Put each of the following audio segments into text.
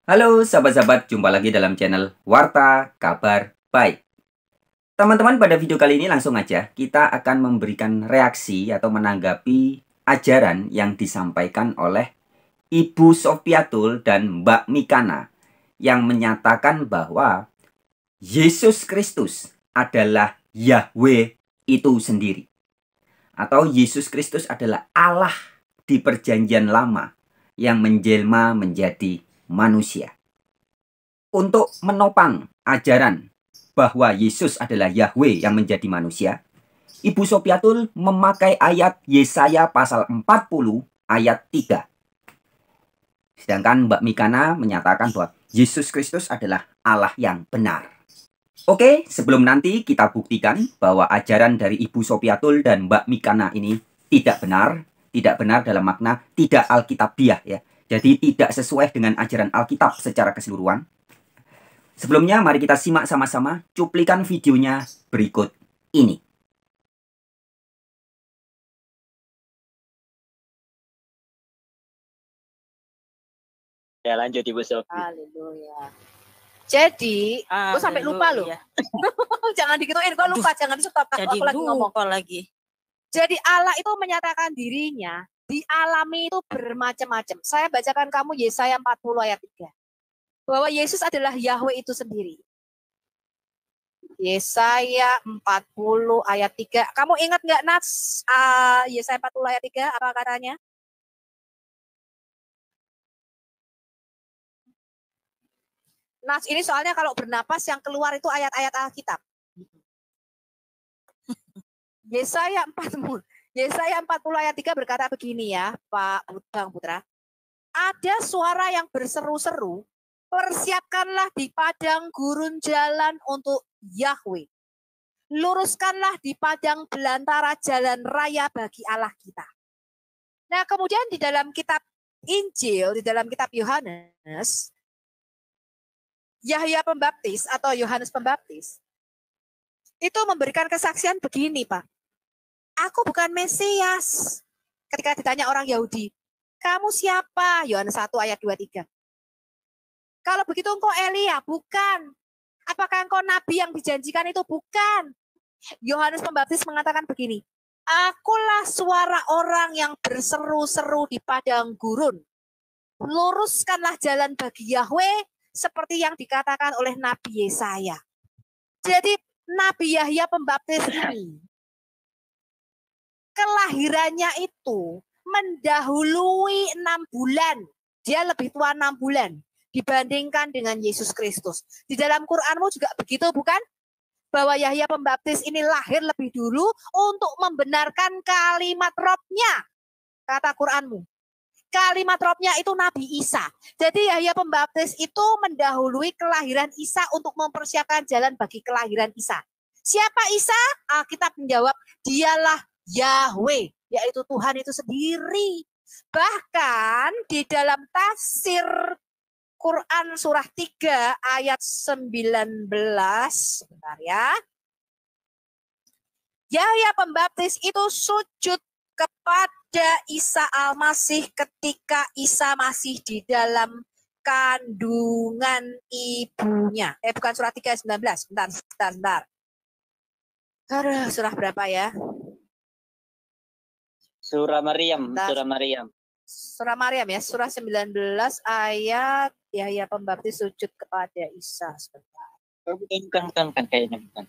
Halo sahabat-sahabat, jumpa lagi dalam channel Warta Kabar Baik. Teman-teman, pada video kali ini langsung aja kita akan memberikan reaksi atau menanggapi ajaran yang disampaikan oleh Ibu Sofiatul dan Mbak Mikana yang menyatakan bahwa Yesus Kristus adalah Yahweh itu sendiri. Atau Yesus Kristus adalah Allah di perjanjian lama yang menjelma menjadi manusia. Untuk menopang ajaran bahwa Yesus adalah Yahweh yang menjadi manusia, Ibu Sofiatul memakai ayat Yesaya pasal 40 ayat 3. Sedangkan Mbak Mikana menyatakan bahwa Yesus Kristus adalah Allah yang benar. Oke, sebelum nanti kita buktikan bahwa ajaran dari Ibu Sofiatul dan Mbak Mikana ini tidak benar dalam makna tidak alkitabiah ya. Jadi tidak sesuai dengan ajaran Alkitab secara keseluruhan. Sebelumnya, mari kita simak sama-sama cuplikan videonya berikut ini. Ya, lanjut Ibu Sofi. Haleluya. Jadi, gue sampai lupa loh. Jangan dikituin, gue lupa, jangan di stop. Jadi aku lagi ngomong lagi. Jadi Allah itu menyatakan dirinya dialami itu bermacam-macam. Saya bacakan kamu Yesaya 40 ayat 3. Bahwa Yesus adalah Yahweh itu sendiri. Yesaya 40 ayat 3. Kamu ingat nggak Nats? Yesaya 40 ayat 3 apa katanya? Nats ini soalnya kalau bernapas yang keluar itu ayat-ayat Alkitab. Yesaya 40 ayat 3 berkata begini ya, Pak Bang Putra. Ada suara yang berseru-seru, persiapkanlah di padang gurun jalan untuk Yahweh. Luruskanlah di padang belantara jalan raya bagi Allah kita. Nah, kemudian di dalam kitab Injil, di dalam kitab Yohanes, Yahya Pembaptis atau Yohanes Pembaptis, itu memberikan kesaksian begini, Pak. Aku bukan Mesias. Ketika ditanya orang Yahudi, kamu siapa? Yohanes 1 ayat 23. Kalau begitu engkau Elia? Bukan. Apakah engkau nabi yang dijanjikan itu? Bukan. Yohanes Pembaptis mengatakan begini, akulah suara orang yang berseru-seru di padang gurun. Luruskanlah jalan bagi Yahweh seperti yang dikatakan oleh Nabi Yesaya. Jadi Nabi Yahya Pembaptis ini kelahirannya itu mendahului 6 bulan. Dia lebih tua 6 bulan dibandingkan dengan Yesus Kristus. Di dalam Quranmu juga begitu bukan? Bahwa Yahya Pembaptis ini lahir lebih dulu untuk membenarkan kalimat Robnya. Kata Quranmu. Kalimat Robnya itu Nabi Isa. Jadi Yahya Pembaptis itu mendahului kelahiran Isa untuk mempersiapkan jalan bagi kelahiran Isa. Siapa Isa? Alkitab menjawab, dialah Yahweh, yaitu Tuhan itu sendiri. Bahkan di dalam tafsir Quran surah 3 ayat 19, sebentar ya. Yahya Pembaptis itu sujud kepada Isa Al-Masih ketika Isa masih di dalam kandungan ibunya. Bukan surah 3 ayat 19, bentar. Aduh, surah berapa ya? Surah Maryam, Surah Maryam ya, surah 19 ayat Yahya Pembaptis sujud kepada Isa. Sebentar. Bukan, kayaknya bukan.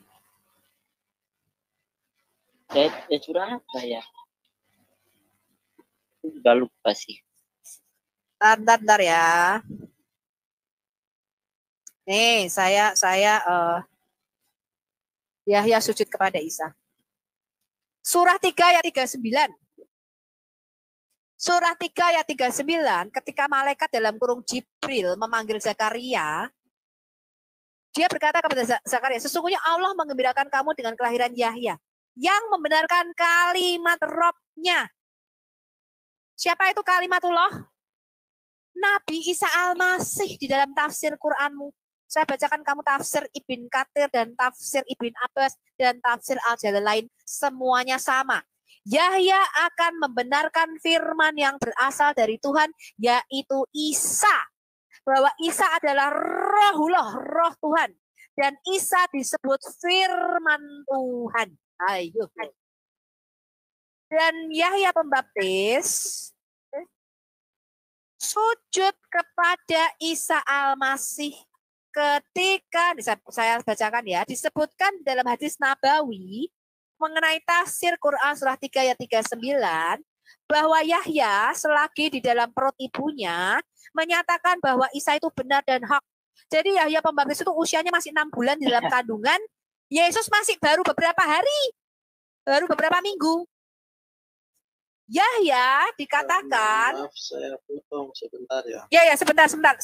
Surah apa ya? Udah lupa sih. Bentar ya. Nih, saya Yahya sujud kepada Isa. Surah 3 ayat 39. Surah 3 ayat 39, ketika malaikat dalam kurung Jibril memanggil Zakaria, dia berkata kepada Zakaria, sesungguhnya Allah menggembirakan kamu dengan kelahiran Yahya, yang membenarkan kalimat Robnya. Siapa itu kalimatullah? Nabi Isa Al-Masih di dalam tafsir Quranmu. Saya bacakan kamu tafsir Ibn Katsir dan tafsir Ibn Abbas dan tafsir Al-Jalalain. Semuanya sama. Yahya akan membenarkan firman yang berasal dari Tuhan, yaitu Isa. bahwa Isa adalah Rohullah, Roh Tuhan. Dan Isa disebut firman Tuhan. Ayo. Dan Yahya Pembaptis sujud kepada Isa Al-Masih ketika, saya bacakan ya, disebutkan dalam hadis Nabawi mengenai tafsir Quran surah 3 ayat 39, bahwa Yahya selagi di dalam perut ibunya menyatakan bahwa Isa itu benar dan hak. Jadi Yahya Pembaptis itu usianya masih 6 bulan di dalam kandungan, Yesus masih baru beberapa hari, baru beberapa minggu. Yahya dikatakan, maaf saya potong sebentar ya. Ya, sebentar. 1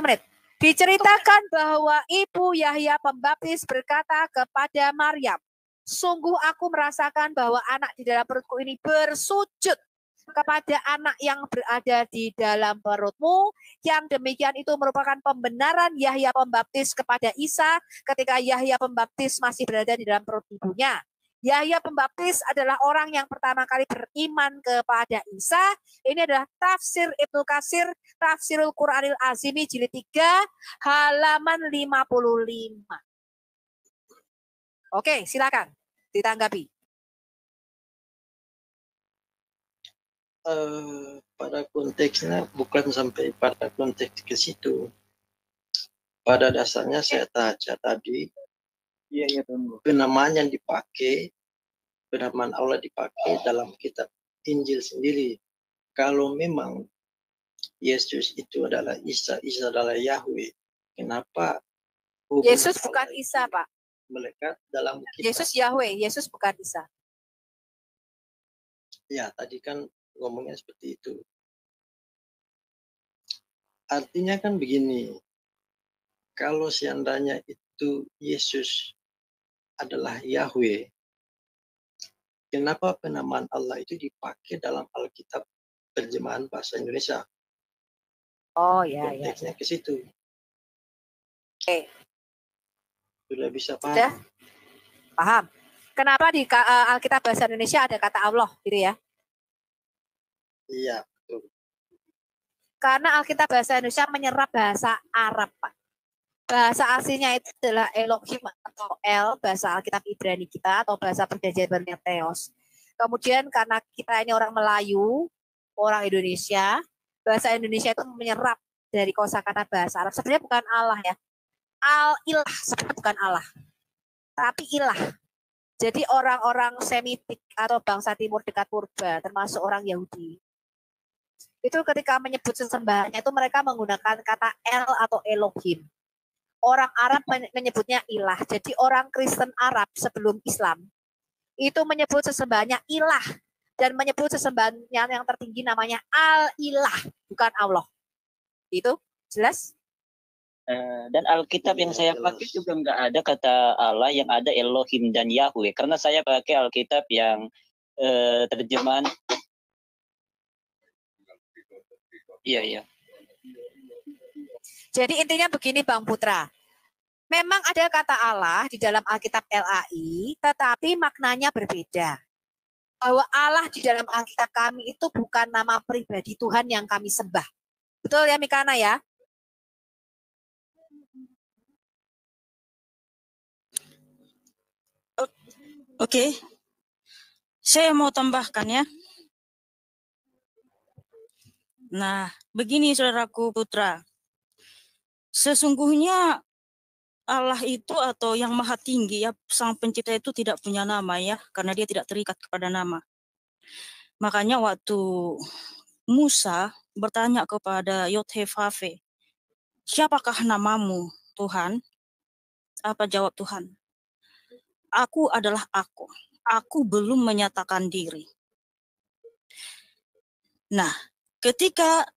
menit. Diceritakan bahwa ibu Yahya Pembaptis berkata kepada Maryam, sungguh aku merasakan bahwa anak di dalam perutku ini bersujud kepada anak yang berada di dalam perutmu. Yang demikian itu merupakan pembenaran Yahya Pembaptis kepada Isa ketika Yahya Pembaptis masih berada di dalam perut ibunya. Yahya Pembaptis adalah orang yang pertama kali beriman kepada Isa. Ini adalah tafsir Ibnu Katsir, Tafsirul Quranil Azimi jilid 3, halaman 55. Oke, silakan ditanggapi. Pada konteksnya bukan sampai pada konteks ke situ. Pada dasarnya saya baca tadi, penamaan yang dipakai, penamaan Allah dipakai dalam kitab Injil sendiri. Kalau memang Yesus itu adalah Isa, Isa adalah Yahweh, kenapa Yesus bukan Isa, Pak. Melekat dalam kitab? Yesus Yahweh, Yesus bukan Isa. Ya, tadi kan ngomongnya seperti itu. Artinya kan begini, kalau seandainya itu Yesus adalah Yahweh, kenapa penamaan Allah itu dipakai dalam Alkitab terjemahan bahasa Indonesia? Oh ya. Konteksnya ke situ. Oke. Sudah bisa paham? Sudah paham. Kenapa di Alkitab bahasa Indonesia ada kata Allah, gitu ya? Iya, betul. Karena Alkitab bahasa Indonesia menyerap bahasa Arab, Pak. Bahasa aslinya itu adalah Elohim atau El, bahasa Alkitab Ibrani kita, atau bahasa perjanjian barunya Theos. Kemudian karena kita ini orang Melayu, orang Indonesia, bahasa Indonesia itu menyerap dari kosakata bahasa Arab. Sebenarnya bukan Allah ya. Al-ilah, sebenarnya bukan Allah. Tapi ilah. Jadi orang-orang Semitik atau bangsa Timur dekat purba, termasuk orang Yahudi, itu ketika menyebut sesembahannya itu mereka menggunakan kata El atau Elohim. Orang Arab menyebutnya ilah. Jadi orang Kristen Arab sebelum Islam itu menyebut sesembahannya ilah dan menyebut sesembahannya yang tertinggi namanya Al-Ilah, bukan Allah. Itu jelas? Dan Alkitab yang saya pakai juga nggak ada kata Allah, yang ada Elohim dan Yahweh. Karena saya pakai Alkitab yang terjemahan. Iya. Jadi intinya begini Bang Putra, memang ada kata Allah di dalam Alkitab LAI, tetapi maknanya berbeda. Bahwa Allah di dalam Alkitab kami itu bukan nama pribadi Tuhan yang kami sembah. Betul ya Mikana ya? Oke, saya mau tambahkan ya. Nah, begini saudaraku Putra. Sesungguhnya Allah itu atau yang maha tinggi ya, sang pencipta itu tidak punya nama ya, karena dia tidak terikat kepada nama. Makanya waktu Musa bertanya kepada Yod-Heh-Vav-He, siapakah namamu Tuhan? Apa jawab Tuhan? Aku adalah aku belum menyatakan diri. Nah, ketika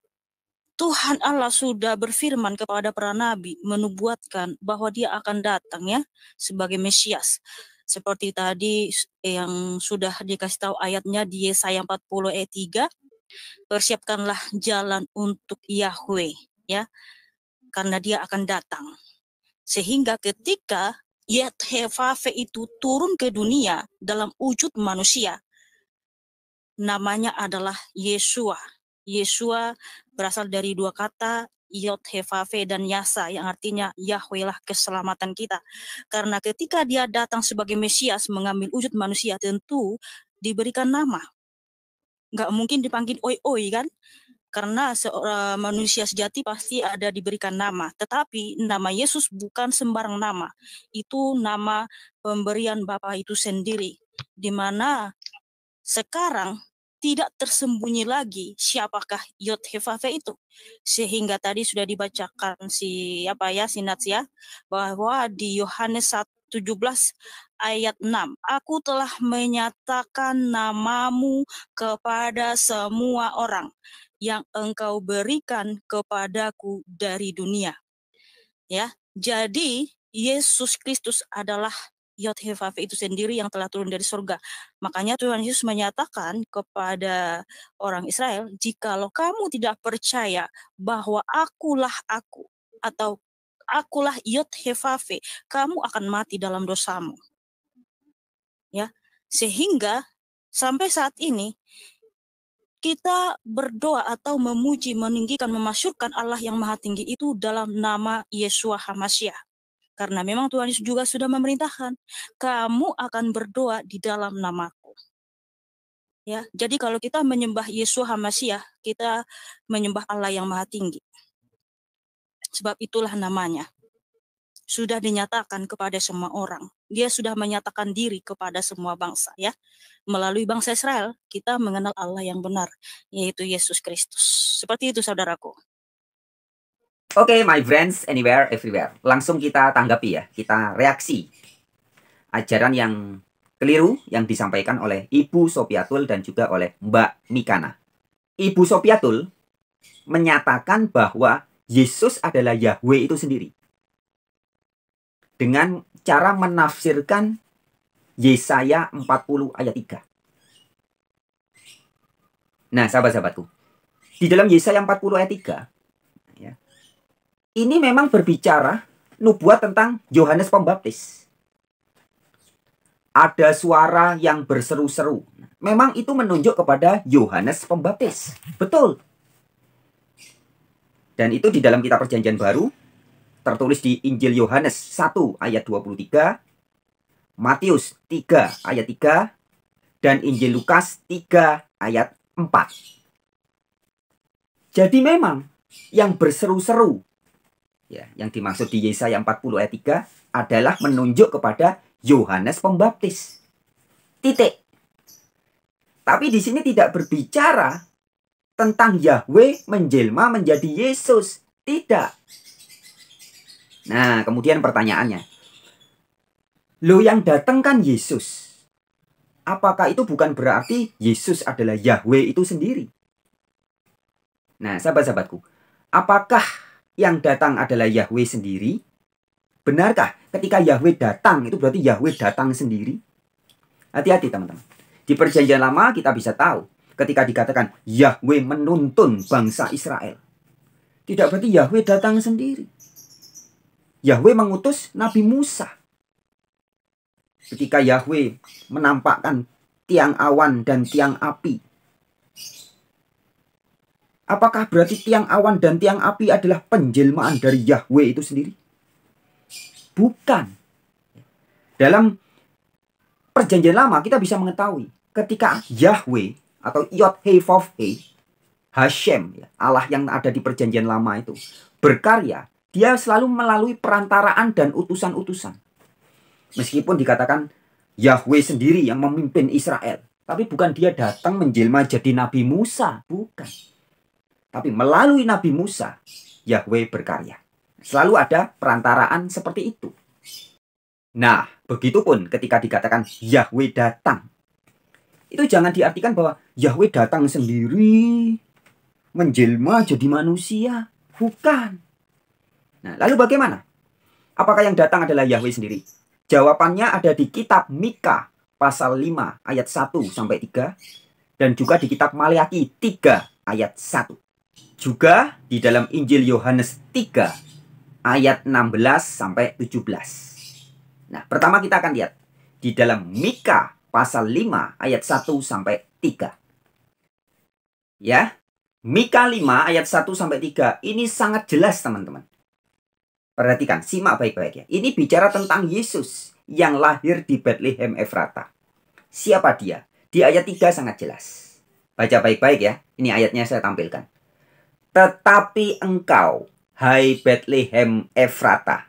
Tuhan Allah sudah berfirman kepada para nabi, menubuatkan bahwa dia akan datang ya sebagai Mesias. Seperti tadi yang sudah dikasih tahu ayatnya di Yesaya 40 ayat 3, persiapkanlah jalan untuk Yahweh ya, karena dia akan datang. Sehingga ketika Yod-Heh-Vav-He itu turun ke dunia dalam wujud manusia, namanya adalah Yeshua. Yeshua berasal dari dua kata, Yod He Vav He dan Yasa, yang artinya Yahweh lah keselamatan kita. Karena ketika dia datang sebagai Mesias mengambil wujud manusia, tentu diberikan nama. Nggak mungkin dipanggil oi-oi kan? Karena seorang manusia sejati pasti ada diberikan nama. Tetapi nama Yesus bukan sembarang nama. Itu nama pemberian Bapa itu sendiri. Di mana sekarang tidak tersembunyi lagi siapakah Yod He Vav He itu. Sehingga tadi sudah dibacakan si Nats ya, bahwa di Yohanes 17 ayat 6, aku telah menyatakan namamu kepada semua orang yang engkau berikan kepadaku dari dunia. Ya, jadi Yesus Kristus adalah Yod He Vav He itu sendiri yang telah turun dari surga. Makanya Tuhan Yesus menyatakan kepada orang Israel, jikalau kamu tidak percaya bahwa akulah aku, atau akulah Yod He Vav He, kamu akan mati dalam dosamu. Ya, sehingga sampai saat ini kita berdoa atau memuji, meninggikan, memasyurkan Allah yang Maha Tinggi itu dalam nama Yeshua HaMashiach. Karena memang Tuhan Yesus juga sudah memerintahkan, kamu akan berdoa di dalam namaku. Ya, jadi kalau kita menyembah Yeshua HaMashiach, kita menyembah Allah yang Maha Tinggi. Sebab itulah namanya. Sudah dinyatakan kepada semua orang. Dia sudah menyatakan diri kepada semua bangsa, ya. Melalui bangsa Israel, kita mengenal Allah yang benar, yaitu Yesus Kristus. Seperti itu, saudaraku. Oke, my friends, anywhere, everywhere. Langsung kita tanggapi ya, kita reaksi ajaran yang keliru yang disampaikan oleh Ibu Sopiatul dan juga oleh Mbak Mikana. Ibu Sopiatul menyatakan bahwa Yesus adalah Yahweh itu sendiri. Dengan cara menafsirkan Yesaya 40 ayat 3. Nah, sahabat-sahabatku, di dalam Yesaya 40 ayat 3, ini memang berbicara nubuat tentang Yohanes Pembaptis. Ada suara yang berseru-seru. Memang itu menunjuk kepada Yohanes Pembaptis. Betul. Dan itu di dalam kitab Perjanjian Baru tertulis di Injil Yohanes 1 ayat 23, Matius 3 ayat 3, dan Injil Lukas 3 ayat 4. Jadi memang yang berseru-seru, ya, yang dimaksud di Yesaya 40 ayat 3 adalah menunjuk kepada Yohanes Pembaptis. Titik. Tapi di sini tidak berbicara tentang Yahweh menjelma menjadi Yesus. Tidak. Nah, kemudian pertanyaannya. Loh, yang datang kan Yesus. Apakah itu bukan berarti Yesus adalah Yahweh itu sendiri? Nah, sahabat-sahabatku, apakah yang datang adalah Yahweh sendiri? Benarkah ketika Yahweh datang itu berarti Yahweh datang sendiri? Hati-hati teman-teman. Di Perjanjian Lama kita bisa tahu ketika dikatakan Yahweh menuntun bangsa Israel, tidak berarti Yahweh datang sendiri. Yahweh mengutus Nabi Musa. Ketika Yahweh menampakkan tiang awan dan tiang api, apakah berarti tiang awan dan tiang api adalah penjelmaan dari Yahweh itu sendiri? Bukan. Dalam Perjanjian Lama kita bisa mengetahui ketika Yahweh atau Yod He Vav He, Hashem, Allah yang ada di Perjanjian Lama itu berkarya, dia selalu melalui perantaraan dan utusan-utusan. Meskipun dikatakan Yahweh sendiri yang memimpin Israel, tapi bukan dia datang menjelma jadi Nabi Musa, bukan. Tapi melalui Nabi Musa, Yahweh berkarya. Selalu ada perantaraan seperti itu. Nah, begitupun ketika dikatakan Yahweh datang. Itu jangan diartikan bahwa Yahweh datang sendiri, menjelma jadi manusia. Bukan. Nah, lalu bagaimana? Apakah yang datang adalah Yahweh sendiri? Jawabannya ada di kitab Mika pasal 5 ayat 1-3. Dan juga di kitab Maleakhi 3 ayat 1. Juga di dalam Injil Yohanes 3 ayat 16-17. Nah, pertama kita akan lihat di dalam Mika pasal 5 ayat 1-3. Ya, Mika 5 ayat 1-3 ini sangat jelas teman-teman. Perhatikan, simak baik-baik ya. Ini bicara tentang Yesus yang lahir di Bethlehem Efrata. Siapa dia? Di ayat 3 sangat jelas. Baca baik-baik ya. Ini ayatnya saya tampilkan. Tetapi engkau, hai Bethlehem Efrata,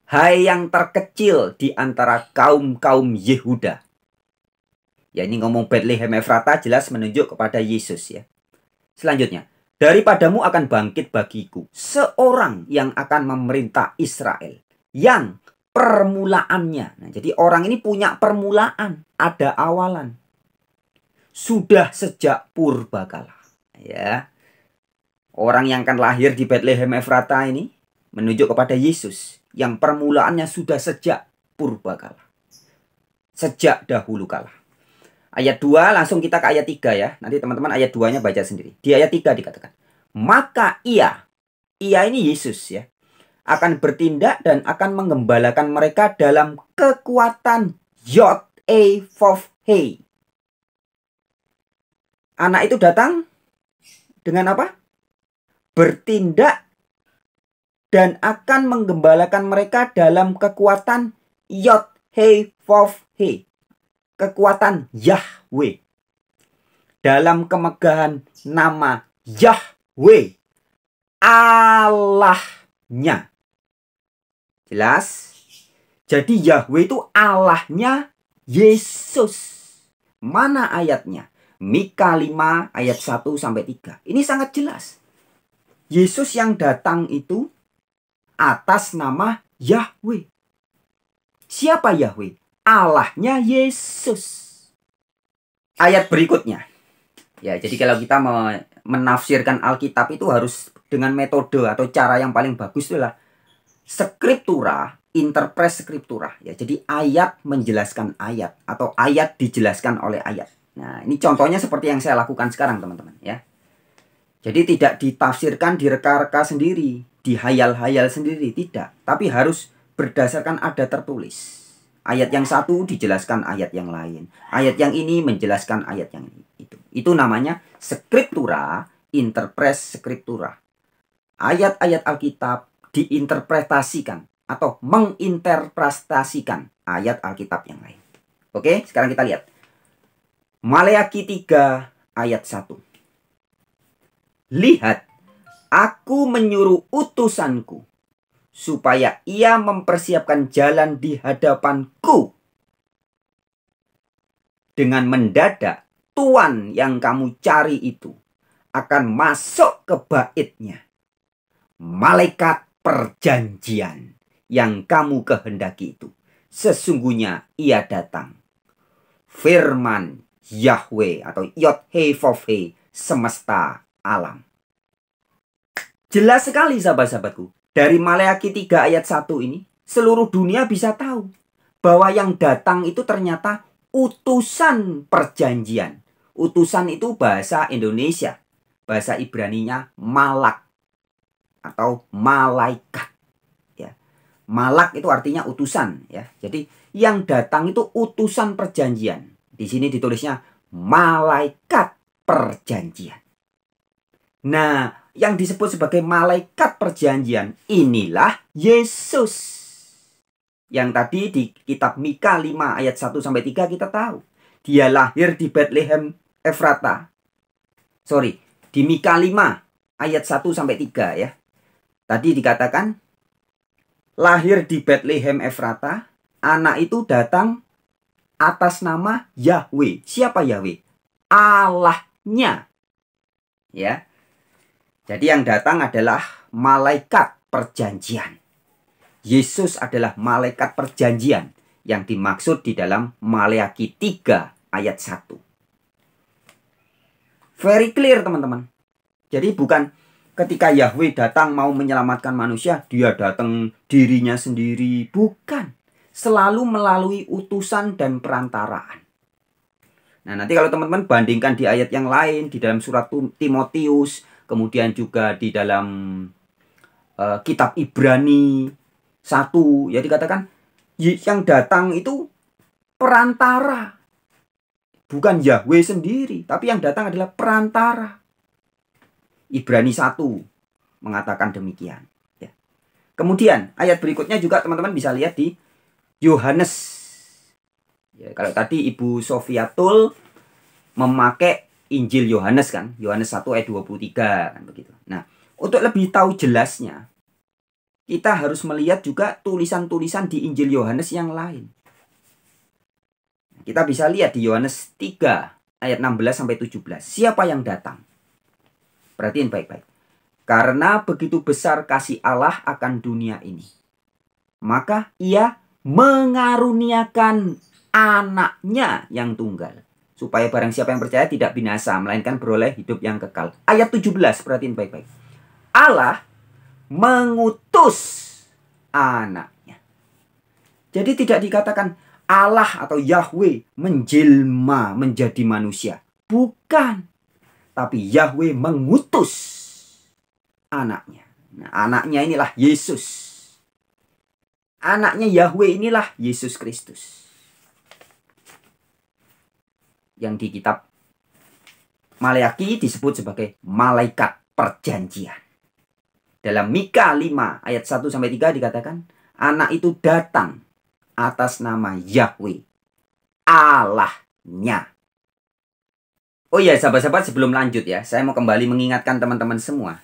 hai yang terkecil di antara kaum-kaum Yehuda. Ya, ini ngomong Bethlehem Efrata jelas menunjuk kepada Yesus ya. Selanjutnya, daripadamu akan bangkit bagiku seorang yang akan memerintah Israel, yang permulaannya. Nah, jadi orang ini punya permulaan, ada awalan. Sudah sejak purbakala. Ya. Orang yang akan lahir di Bethlehem Efrata ini menunjuk kepada Yesus yang permulaannya sudah sejak purbakala. Sejak dahulu kala. Ayat 2 langsung kita ke ayat 3 ya. Nanti teman-teman ayat 2-nya baca sendiri. Di ayat 3 dikatakan, maka ia ini Yesus ya, akan bertindak dan akan menggembalakan mereka dalam kekuatan Yod-E-Vav-He. Anak itu datang dengan apa? Bertindak dan akan menggembalakan mereka dalam kekuatan Yod-He-Vav-He. Kekuatan Yahweh. Dalam kemegahan nama Yahweh. Allahnya. Jelas? Jadi Yahweh itu Allahnya Yesus. Mana ayatnya? Mika 5 ayat 1-3. Ini sangat jelas. Yesus yang datang itu atas nama Yahweh. Siapa Yahweh? Allahnya Yesus. Ayat berikutnya. Ya, jadi kalau kita menafsirkan Alkitab itu harus dengan metode atau cara yang paling bagus itulah skriptura, interpres skriptura. Ya, jadi ayat menjelaskan ayat atau ayat dijelaskan oleh ayat. Nah, ini contohnya seperti yang saya lakukan sekarang, teman-teman, ya. Jadi tidak ditafsirkan, direka-reka sendiri, dihayal-hayal sendiri, tidak. Tapi harus berdasarkan ada tertulis. Ayat yang satu dijelaskan ayat yang lain. Ayat yang ini menjelaskan ayat yang itu. Itu namanya skriptura, interpres skriptura. Ayat-ayat Alkitab diinterpretasikan atau menginterpretasikan ayat Alkitab yang lain. Oke, sekarang kita lihat. Maleakhi 3 ayat 1. Lihat, aku menyuruh utusanku supaya ia mempersiapkan jalan di hadapanku. Dengan mendadak, Tuan yang kamu cari itu akan masuk ke baitnya. Malaikat perjanjian yang kamu kehendaki itu, sesungguhnya ia datang. Firman Yahweh atau Yod-He-Vav-He semesta alam. Jelas sekali sahabat-sahabatku. Dari Maleakhi 3 ayat 1 ini, seluruh dunia bisa tahu bahwa yang datang itu ternyata utusan perjanjian. Utusan itu bahasa Indonesia. Bahasa Ibraninya malak atau malaikat. Ya. Malak itu artinya utusan. Ya. Jadi yang datang itu utusan perjanjian. Di sini ditulisnya malaikat perjanjian. Nah, yang disebut sebagai malaikat perjanjian inilah Yesus. Yang tadi di kitab Mika 5 ayat 1-3 kita tahu. Dia lahir di Bethlehem Efrata. Di Mika 5 ayat 1-3 ya. Tadi dikatakan lahir di Bethlehem Efrata, anak itu datang atas nama Yahweh. Siapa Yahweh? Allahnya. Ya. Jadi yang datang adalah malaikat perjanjian. Yesus adalah malaikat perjanjian yang dimaksud di dalam Maleakhi 3 ayat 1. Very clear teman-teman. Jadi bukan ketika Yahweh datang mau menyelamatkan manusia, dia datang dirinya sendiri. Bukan. Selalu melalui utusan dan perantaraan. Nah, nanti kalau teman-teman bandingkan di ayat yang lain, di dalam surat Timotius, kemudian juga di dalam kitab Ibrani 1, ya dikatakan yang datang itu perantara. Bukan Yahweh sendiri, tapi yang datang adalah perantara. Ibrani 1 mengatakan demikian. Ya. Kemudian ayat berikutnya juga teman-teman bisa lihat di Yohanes. Ya, kalau tadi Ibu Sofiatul memakai Injil Yohanes kan, Yohanes 1 ayat 23 kan begitu. Nah, untuk lebih tahu jelasnya, kita harus melihat juga tulisan-tulisan di Injil Yohanes yang lain. Kita bisa lihat di Yohanes 3 ayat 16 sampai 17. Siapa yang datang? Perhatiin baik-baik. Karena begitu besar kasih Allah akan dunia ini, maka ia mengaruniakan anaknya yang tunggal, supaya barang siapa yang percaya tidak binasa, melainkan beroleh hidup yang kekal. Ayat 17, perhatiin baik-baik. Allah mengutus anaknya. Jadi tidak dikatakan Allah atau Yahweh menjelma menjadi manusia. Bukan. Tapi Yahweh mengutus anaknya. Nah, anaknya inilah Yesus. Anaknya Yahweh inilah Yesus Kristus. Yang di kitab Maleaki disebut sebagai malaikat perjanjian. Dalam Mika 5 ayat 1-3 dikatakan, anak itu datang atas nama Yahweh, Allahnya. Oh iya sahabat-sahabat, sebelum lanjut ya, saya mau kembali mengingatkan teman-teman semua.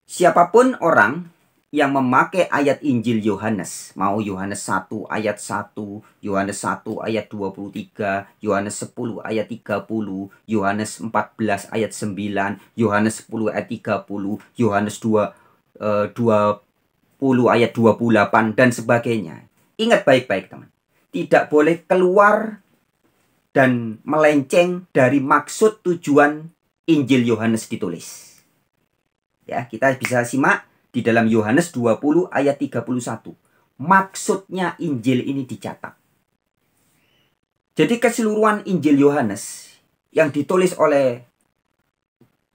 Siapapun orang yang memakai ayat Injil Yohanes, mau Yohanes 1 ayat 1, Yohanes 1 ayat 23, Yohanes 10 ayat 30, Yohanes 14 ayat 9, Yohanes 10 ayat 30, Yohanes 20 ayat 28 dan sebagainya. Ingat baik-baik teman, tidak boleh keluar dan melenceng dari maksud tujuan Injil Yohanes ditulis. Ya, kita bisa simak di dalam Yohanes 20 ayat 31. Maksudnya Injil ini dicatat. Jadi keseluruhan Injil Yohanes yang ditulis oleh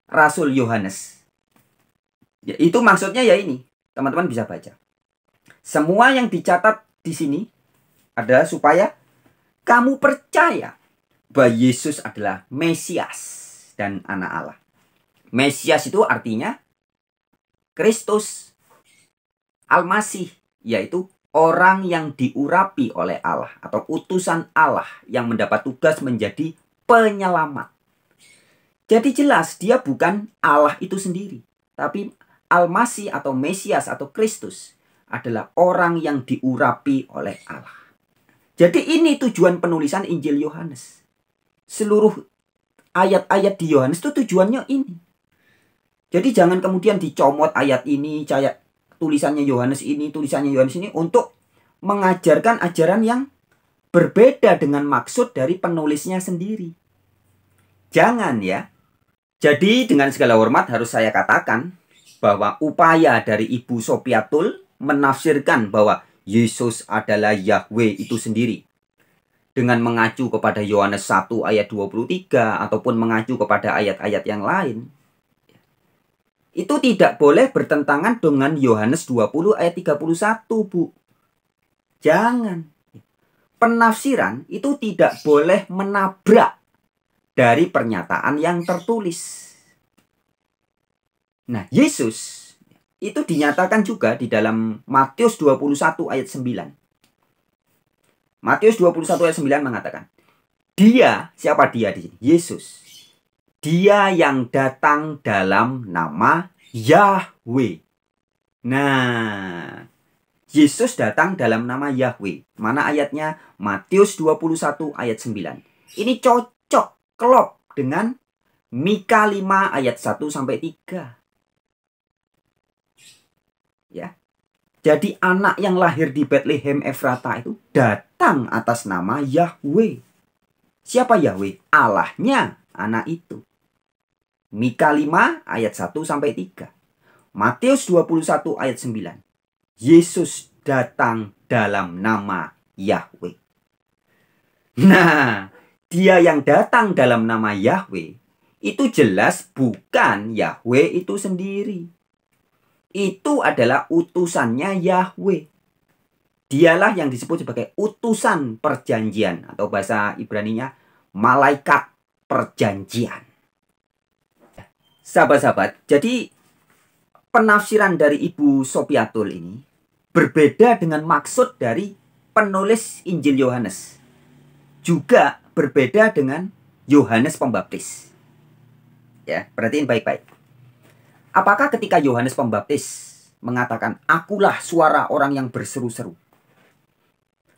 Rasul Yohanes, ya, itu maksudnya ya ini, teman-teman bisa baca. Semua yang dicatat di sini adalah supaya kamu percaya bahwa Yesus adalah Mesias dan anak Allah. Mesias itu artinya Kristus, Al-Masih, yaitu orang yang diurapi oleh Allah atau utusan Allah yang mendapat tugas menjadi penyelamat. Jadi jelas dia bukan Allah itu sendiri, tapi Al-Masih atau Mesias atau Kristus adalah orang yang diurapi oleh Allah. Jadi ini tujuan penulisan Injil Yohanes. Seluruh ayat-ayat di Yohanes itu tujuannya ini. Jadi jangan kemudian dicomot ayat ini, tulisannya Yohanes ini, tulisannya Yohanes ini untuk mengajarkan ajaran yang berbeda dengan maksud dari penulisnya sendiri. Jangan ya. Jadi dengan segala hormat harus saya katakan bahwa upaya dari Ibu Sofiatul menafsirkan bahwa Yesus adalah Yahweh itu sendiri dengan mengacu kepada Yohanes 1 ayat 23 ataupun mengacu kepada ayat-ayat yang lain, itu tidak boleh bertentangan dengan Yohanes 20 ayat 31, Bu. Jangan. Penafsiran itu tidak boleh menabrak dari pernyataan yang tertulis. Nah, Yesus itu dinyatakan juga di dalam Matius 21 ayat 9. Matius 21 ayat 9 mengatakan, dia, siapa dia di sini? Yesus. Dia yang datang dalam nama Yahweh. Nah, Yesus datang dalam nama Yahweh. Mana ayatnya? Matius 21 ayat 9. Ini cocok, klop dengan Mika 5 ayat 1-3. Ya. Jadi anak yang lahir di Bethlehem Efrata itu datang atas nama Yahweh. Siapa Yahweh? Allahnya anak itu. Mika 5 ayat 1-3. Matius 21 ayat 9. Yesus datang dalam nama Yahweh. Nah, dia yang datang dalam nama Yahweh itu jelas bukan Yahweh itu sendiri. Itu adalah utusannya Yahweh. Dialah yang disebut sebagai utusan perjanjian atau bahasa Ibraninya malaikat perjanjian. Sahabat-sahabat, jadi penafsiran dari Ibu Sopiatul ini berbeda dengan maksud dari penulis Injil Yohanes. Juga berbeda dengan Yohanes Pembaptis. Ya, perhatiin baik-baik. Apakah ketika Yohanes Pembaptis mengatakan, "Akulah suara orang yang berseru-seru"?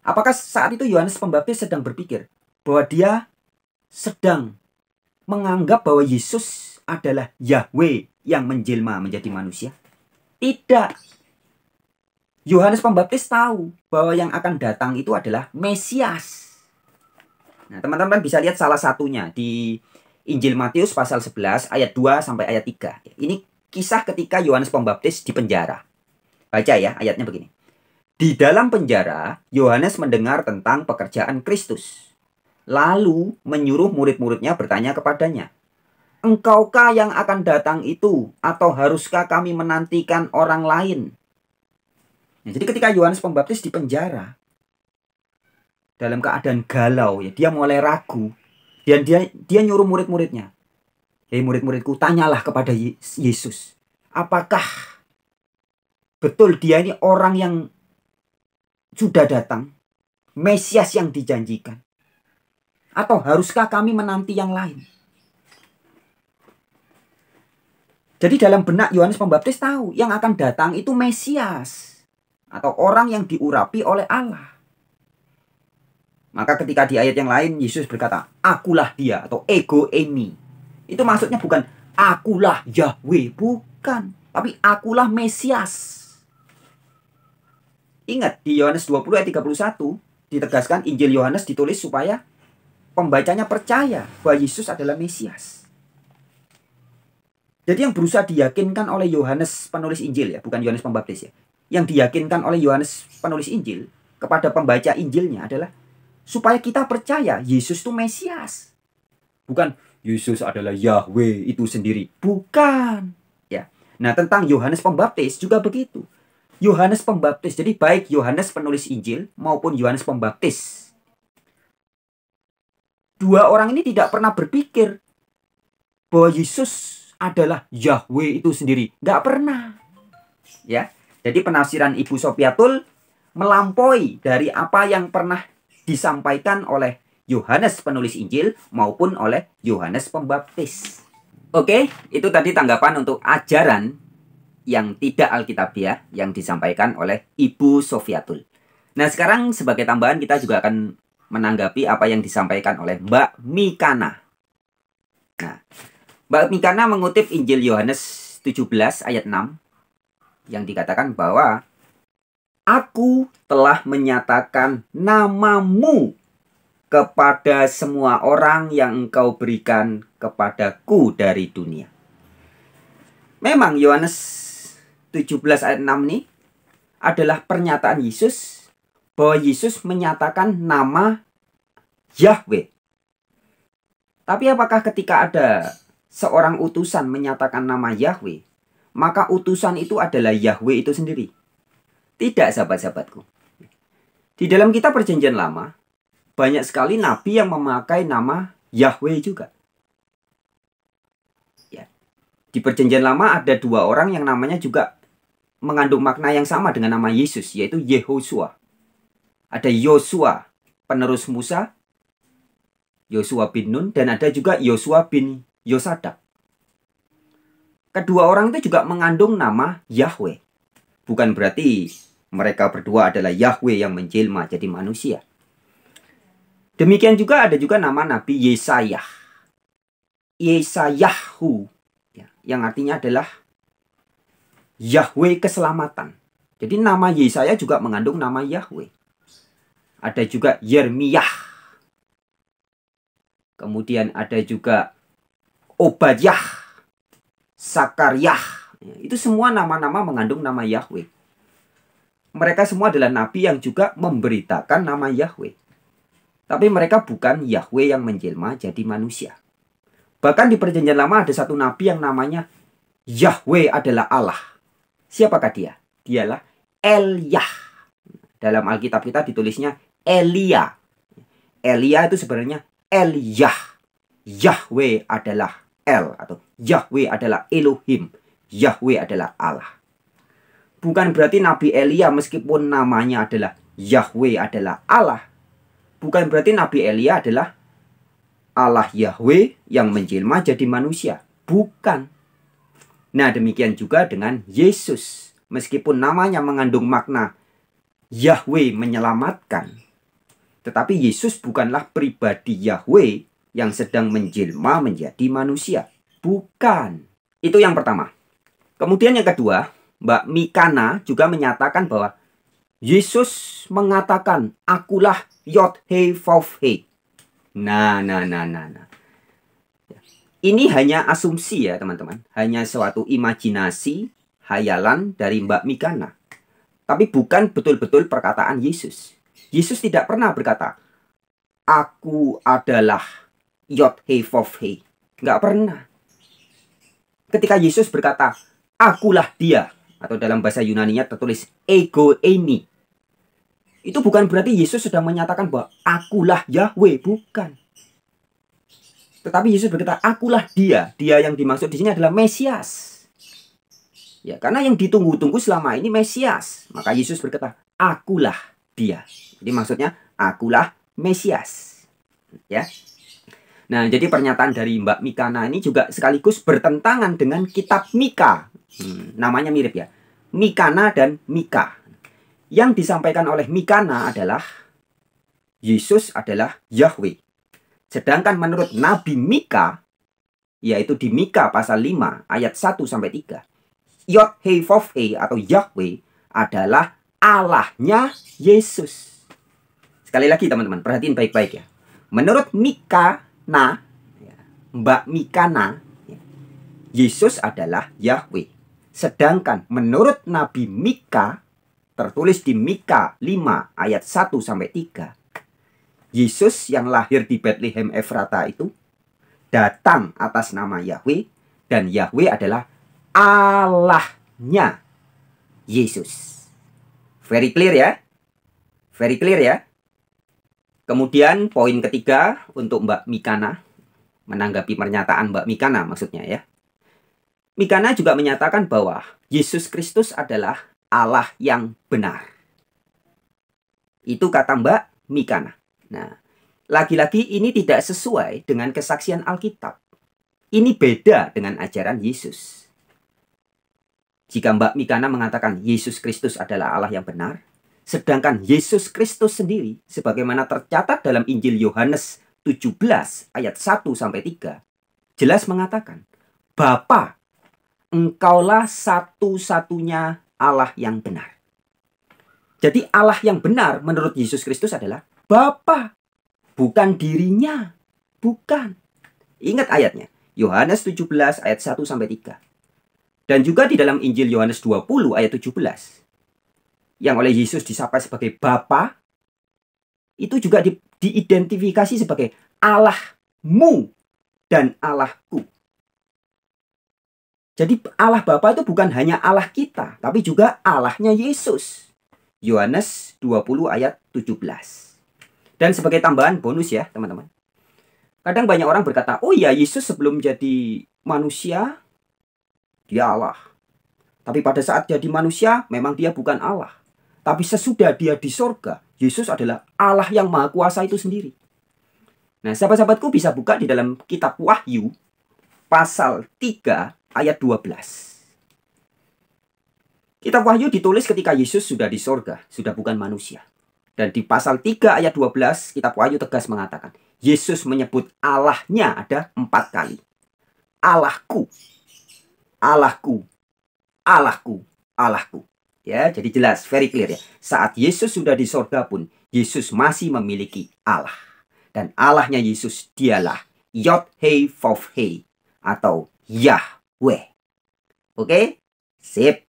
Apakah saat itu Yohanes Pembaptis sedang berpikir bahwa dia sedang menganggap bahwa Yesus adalah Yahweh yang menjelma menjadi manusia? Tidak. Yohanes Pembaptis tahu bahwa yang akan datang itu adalah Mesias. Nah, teman-teman bisa lihat salah satunya di Injil Matius pasal 11 ayat 2 sampai ayat 3. Ini kisah ketika Yohanes Pembaptis di penjara. Baca ya, ayatnya begini. Di dalam penjara, Yohanes mendengar tentang pekerjaan Kristus. Lalu menyuruh murid-muridnya bertanya kepadanya, "Engkaukah yang akan datang itu, atau haruskah kami menantikan orang lain?" Nah, jadi ketika Yohanes Pembaptis di penjara, dalam keadaan galau, ya, dia mulai ragu. Dan dia nyuruh murid-muridnya, "Hei murid-muridku, tanyalah kepada Yesus. Apakah betul dia ini orang yang sudah datang, Mesias yang dijanjikan? Atau haruskah kami menanti yang lain?" Jadi dalam benak Yohanes Pembaptis tahu yang akan datang itu Mesias, atau orang yang diurapi oleh Allah. Maka ketika di ayat yang lain Yesus berkata, "Akulah dia," atau ego eimi. Itu maksudnya bukan akulah Yahweh, bukan. Tapi akulah Mesias. Ingat di Yohanes 20 ayat 31 ditegaskan Injil Yohanes ditulis supaya pembacanya percaya bahwa Yesus adalah Mesias. Jadi yang berusaha diyakinkan oleh Yohanes penulis Injil, ya, bukan Yohanes Pembaptis, ya. Yang diyakinkan oleh Yohanes penulis Injil kepada pembaca Injilnya adalah supaya kita percaya Yesus itu Mesias. Bukan Yesus adalah Yahweh itu sendiri. Bukan. Ya. Nah, tentang Yohanes Pembaptis juga begitu. Yohanes Pembaptis, jadi baik Yohanes penulis Injil maupun Yohanes Pembaptis, dua orang ini tidak pernah berpikir bahwa Yesus adalah Yahweh itu sendiri. Nggak pernah. Ya. Jadi penafsiran Ibu Sopiatul melampaui dari apa yang pernah disampaikan oleh Yohanes penulis Injil maupun oleh Yohanes Pembaptis. Oke, itu tadi tanggapan untuk ajaran yang tidak alkitabiah yang disampaikan oleh Ibu Sofiatul. Nah, sekarang sebagai tambahan kita juga akan menanggapi apa yang disampaikan oleh Mbak Mikana. Nah, Mbak Mikana mengutip Injil Yohanes 17 ayat 6 yang dikatakan bahwa Aku telah menyatakan namamu kepada semua orang yang engkau berikan kepadaku dari dunia. Memang Yohanes 17 ayat 6 ini adalah pernyataan Yesus bahwa Yesus menyatakan nama Yahweh. Tapi apakah ketika ada seorang utusan menyatakan nama Yahweh, maka utusan itu adalah Yahweh itu sendiri? Tidak, sahabat-sahabatku. Di dalam kitab Perjanjian Lama, banyak sekali nabi yang memakai nama Yahweh juga. Ya. Di Perjanjian Lama ada dua orang yang namanya juga mengandung makna yang sama dengan nama Yesus, yaitu Yehosua. Ada Yosua, penerus Musa, Yosua bin Nun, dan ada juga Yosua bin Yosadak. Kedua orang itu juga mengandung nama Yahweh. Bukan berarti mereka berdua adalah Yahweh yang menjelma jadi manusia. Demikian juga ada juga nama Nabi Yesaya. Yesayahu, ya, yang artinya adalah Yahweh keselamatan. Jadi nama Yesaya juga mengandung nama Yahweh. Ada juga Yeremia. Kemudian ada juga Obadiah, Sakaryah. Itu semua nama-nama mengandung nama Yahweh. Mereka semua adalah nabi yang juga memberitakan nama Yahweh. Tapi mereka bukan Yahweh yang menjelma jadi manusia. Bahkan di Perjanjian Lama ada satu nabi yang namanya Yahweh adalah Allah. Siapakah dia? Dialah Elyah. Dalam Alkitab kita ditulisnya Elia. Elia itu sebenarnya Elyah. Yahweh adalah El, atau Yahweh adalah Elohim. Yahweh adalah Allah. Bukan berarti Nabi Elia meskipun namanya adalah Yahweh adalah Allah. Bukan berarti Nabi Elia adalah Allah Yahweh yang menjelma jadi manusia. Bukan. Nah, demikian juga dengan Yesus. Meskipun namanya mengandung makna Yahweh menyelamatkan, tetapi Yesus bukanlah pribadi Yahweh yang sedang menjelma menjadi manusia. Bukan. Itu yang pertama. Kemudian yang kedua, Mbak Mikana juga menyatakan bahwa Yesus mengatakan, akulah Yod He Vav He. Nah. Ini hanya asumsi ya teman-teman. Hanya suatu imajinasi, hayalan dari Mbak Mikana. Tapi bukan betul-betul perkataan Yesus. Yesus tidak pernah berkata, aku adalah Yod He Vav He. Nggak pernah. Ketika Yesus berkata, akulah dia, atau dalam bahasa Yunaninya tertulis ego eimi, itu bukan berarti Yesus sedang menyatakan bahwa akulah Yahweh, bukan. Tetapi Yesus berkata, akulah dia. Dia yang dimaksud di sini adalah Mesias. Ya, karena yang ditunggu-tunggu selama ini Mesias. Maka Yesus berkata, akulah dia. Jadi maksudnya, akulah Mesias. Ya. Nah, jadi pernyataan dari Mbak Mikana ini juga sekaligus bertentangan dengan kitab Mika. Namanya mirip ya. Mikana dan Mika. Yang disampaikan oleh Mikana adalah Yesus adalah Yahweh. Sedangkan menurut Nabi Mika, yaitu di Mika pasal 5 ayat 1-3, Yod He Vav He atau Yahweh adalah Allahnya Yesus. Sekali lagi teman-teman, perhatiin baik-baik ya. Menurut Mikana, Mbak Mikana, Yesus adalah Yahweh. Sedangkan menurut Nabi Mika, tertulis di Mika 5 ayat 1-3, Yesus yang lahir di Bethlehem Efrata itu datang atas nama Yahweh, dan Yahweh adalah Allahnya Yesus. Very clear ya? Very clear ya? Kemudian poin ketiga untuk Mbak Mikana, menanggapi pernyataan Mbak Mikana maksudnya ya. Mikana juga menyatakan bahwa Yesus Kristus adalah Allah yang benar. Itu kata Mbak Mikana. Nah, lagi-lagi ini tidak sesuai dengan kesaksian Alkitab. Ini beda dengan ajaran Yesus. Jika Mbak Mikana mengatakan Yesus Kristus adalah Allah yang benar, sedangkan Yesus Kristus sendiri, sebagaimana tercatat dalam Injil Yohanes 17 ayat 1-3, jelas mengatakan, Bapa, Engkaulah satu-satunya Allah yang benar. Jadi Allah yang benar menurut Yesus Kristus adalah Bapa, bukan dirinya, bukan. Ingat ayatnya, Yohanes 17 ayat 1-3. Dan juga di dalam Injil Yohanes 20 ayat 17, yang oleh Yesus disapa sebagai Bapa, itu juga diidentifikasi sebagai Allahmu dan Allahku. Jadi Allah Bapa itu bukan hanya Allah kita, tapi juga Allahnya Yesus. Yohanes 20 ayat 17. Dan sebagai tambahan bonus ya teman-teman. Kadang banyak orang berkata, oh ya Yesus sebelum jadi manusia, dia Allah. Tapi pada saat jadi manusia, memang dia bukan Allah. Tapi sesudah dia di sorga, Yesus adalah Allah yang Maha Kuasa itu sendiri. Nah sahabat-sahabatku bisa buka di dalam kitab Wahyu, pasal 3 ayat 12. Kitab Wahyu ditulis ketika Yesus sudah di sorga, sudah bukan manusia. Dan di pasal 3 ayat 12, kitab Wahyu tegas mengatakan, Yesus menyebut Allahnya ada 4 kali. Allahku, Allahku, Allahku, Allahku. Ya, jadi jelas, very clear ya. Saat Yesus sudah di sorga pun, Yesus masih memiliki Allah. Dan Allahnya Yesus dialah Yod He Vav He atau Yahweh. Oke? Sip.